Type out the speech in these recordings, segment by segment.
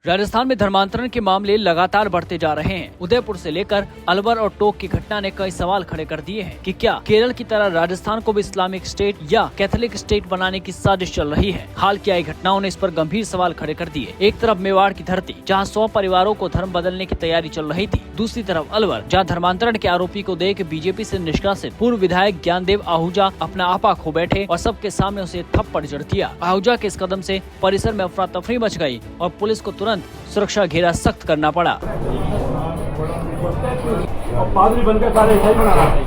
राजस्थान में धर्मांतरण के मामले लगातार बढ़ते जा रहे हैं। उदयपुर से लेकर अलवर और टोंक की घटना ने कई सवाल खड़े कर दिए हैं कि क्या केरल की तरह राजस्थान को भी इस्लामिक स्टेट या कैथोलिक स्टेट बनाने की साजिश चल रही है। हाल की आई घटनाओं ने इस पर गंभीर सवाल खड़े कर दिए। एक तरफ मेवाड़ की धरती जहाँ 100 परिवारों को धर्म बदलने की तैयारी चल रही थी, दूसरी तरफ अलवर जहाँ धर्मांतरण के आरोपी को देख बीजेपी से निष्कासित पूर्व विधायक ज्ञानदेव आहूजा अपना आपा खो बैठे और सबके सामने उसे थप्पड़ जड़ दिया। आहूजा के इस कदम से परिसर में अफरा तफरी मच गई और पुलिस को तुरंत सुरक्षा घेरा सख्त करना पड़ा। पादरी बनकर सारे ऐसा ही बना रहा है।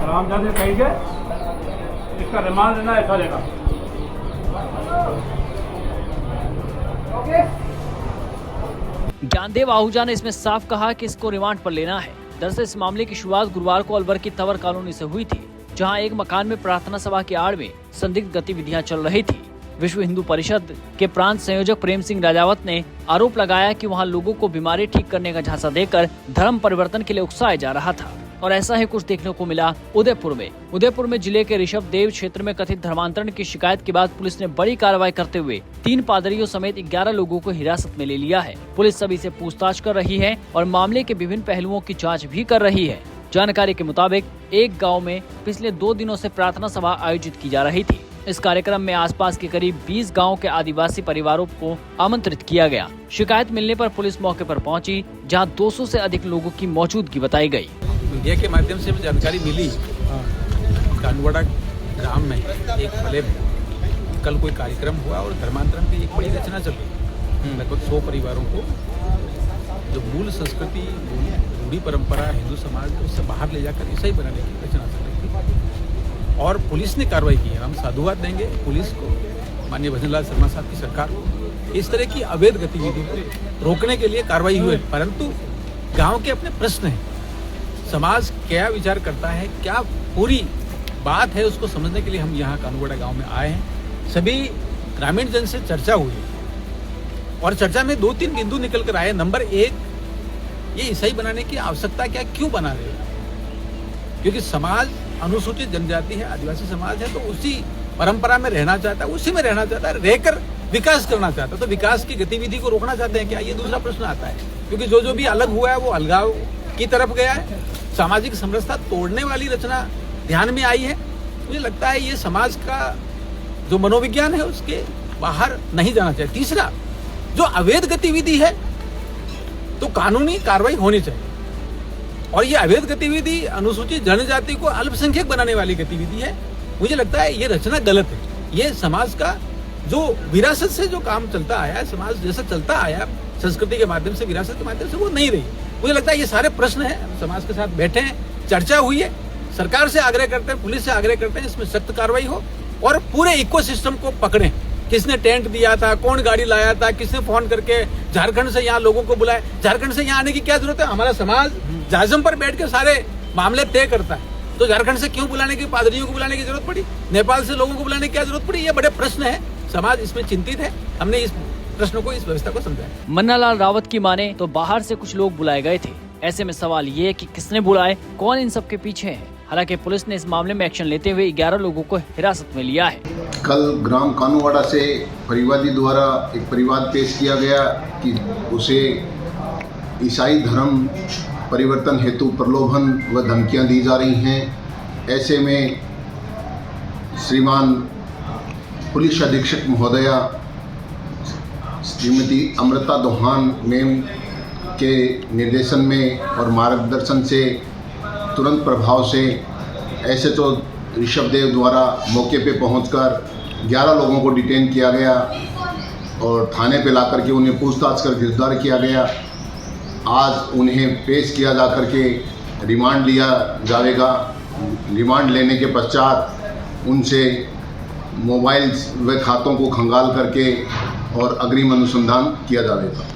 राम जाने कहेंगे इसका रिमांड लेना ऐसा लेगा। ज्ञानदेव आहूजा ने इसमें साफ कहा कि इसको रिमांड पर लेना है। दरअसल इस मामले की शुरुआत गुरुवार को अलवर की तंवर कॉलोनी से हुई थी, जहां एक मकान में प्रार्थना सभा की आड़ में संदिग्ध गतिविधियां चल रही थी। विश्व हिंदू परिषद के प्रांत संयोजक प्रेम सिंह राजावत ने आरोप लगाया कि वहां लोगों को बीमारी ठीक करने का झांसा देकर धर्म परिवर्तन के लिए उकसाया जा रहा था और ऐसा ही कुछ देखने को मिला उदयपुर में जिले के ऋषभ देव क्षेत्र में कथित धर्मांतरण की शिकायत के बाद पुलिस ने बड़ी कार्रवाई करते हुए 3 पादरियों समेत 11 लोगों को हिरासत में ले लिया है। पुलिस सभी से पूछताछ कर रही है और मामले के विभिन्न पहलुओं की जाँच भी कर रही है। जानकारी के मुताबिक एक गांव में पिछले 2 दिनों से प्रार्थना सभा आयोजित की जा रही थी। इस कार्यक्रम में आसपास के करीब 20 गांव के आदिवासी परिवारों को आमंत्रित किया गया। शिकायत मिलने पर पुलिस मौके पर पहुंची, जहां 200 से अधिक लोगों की मौजूदगी बताई गई। मीडिया के माध्यम से जानकारी मिली, कानवाड़ा ग्राम में एक भले कल कोई कार्यक्रम हुआ और धर्मांतरण की एक बड़ी रचना चल रही। लगभग 100 परिवारों को जो मूल संस्कृति रूढ़ी परंपरा हिंदू समाज को उससे बाहर ले जाकर ईसाई बनाने की रचना चल रही थी और पुलिस ने कार्रवाई की है। हम साधुवाद देंगे पुलिस को, माननीय भजनलाल शर्मा साहब की सरकार को। इस तरह की अवैध गतिविधियों को रोकने के लिए कार्रवाई हुई, परंतु गांव के अपने प्रश्न हैं। समाज क्या विचार करता है, क्या पूरी बात है, उसको समझने के लिए हम यहाँ कानूवाड़ा गाँव में आए हैं। सभी ग्रामीण जन से चर्चा हुई और चर्चा में 2-3 बिंदु निकल कर आए। नंबर 1, ये ईसाई बनाने की आवश्यकता क्या, क्यों बना रहे हैं? क्योंकि समाज अनुसूचित जनजाति है, आदिवासी समाज है, तो उसी परंपरा में रहना चाहता है, उसी में रहना चाहता है, रहकर विकास करना चाहता है। तो विकास की गतिविधि को रोकना चाहते हैं क्या, ये दूसरा प्रश्न आता है। क्योंकि जो भी अलग हुआ है वो अलगाव की तरफ गया है। सामाजिक समरसता तोड़ने वाली रचना ध्यान में आई है। मुझे लगता है ये समाज का जो मनोविज्ञान है उसके बाहर नहीं जाना चाहिए। तीसरा, जो अवैध गतिविधि है तो कानूनी कार्रवाई होनी चाहिए और ये अवैध गतिविधि अनुसूचित जनजाति को अल्पसंख्यक बनाने वाली गतिविधि है। मुझे लगता है ये रचना गलत है। ये समाज का जो विरासत से जो काम चलता आया है, समाज जैसा चलता आया संस्कृति के माध्यम से, विरासत के माध्यम से, वो नहीं रही। मुझे लगता है ये सारे प्रश्न हैं, समाज के साथ बैठे हैं, चर्चा हुई है। सरकार से आग्रह करते हैं, पुलिस से आग्रह करते हैं इसमें सख्त कार्रवाई हो और पूरे इकोसिस्टम को पकड़ें। किसने टेंट दिया था, कौन गाड़ी लाया था, किसने फोन करके झारखंड से यहाँ लोगों को बुलाया। झारखंड से यहाँ आने की क्या जरूरत है? हमारा समाज जाजम पर बैठ के सारे मामले तय करता है, तो झारखंड से क्यों बुलाने की, पादरियों को बुलाने की जरूरत पड़ी? नेपाल से लोगों को बुलाने की क्या जरूरत पड़ी? ये बड़े प्रश्न है, समाज इसमें चिंतित है। हमने इस प्रश्न को, इस व्यवस्था को समझाया। मन्नालाल रावत की माने तो बाहर से कुछ लोग बुलाए गए थे। ऐसे में सवाल ये है कि किसने बुलाए, कौन इन सब के पीछे है। हालांकि पुलिस ने इस मामले में एक्शन लेते हुए 11 लोगों को हिरासत में लिया है। कल ग्राम कानूवाड़ा से परिवादी द्वारा एक परिवाद पेश किया गया कि उसे ईसाई धर्म परिवर्तन हेतु प्रलोभन व धमकियां दी जा रही हैं। ऐसे में श्रीमान पुलिस अधीक्षक महोदया श्रीमती अमृता दोहान मैम के निर्देशन में और मार्गदर्शन से तुरंत प्रभाव से ऐसे तो ऋषभ देव द्वारा मौके पे पहुंचकर 11 लोगों को डिटेन किया गया और थाने पे लाकर के उन्हें पूछताछ कर गिरफ्तार किया गया। आज उन्हें पेश किया जा कर के रिमांड लिया जाएगा। रिमांड लेने के पश्चात उनसे मोबाइल व खातों को खंगाल करके और अग्रिम अनुसंधान किया जाएगा।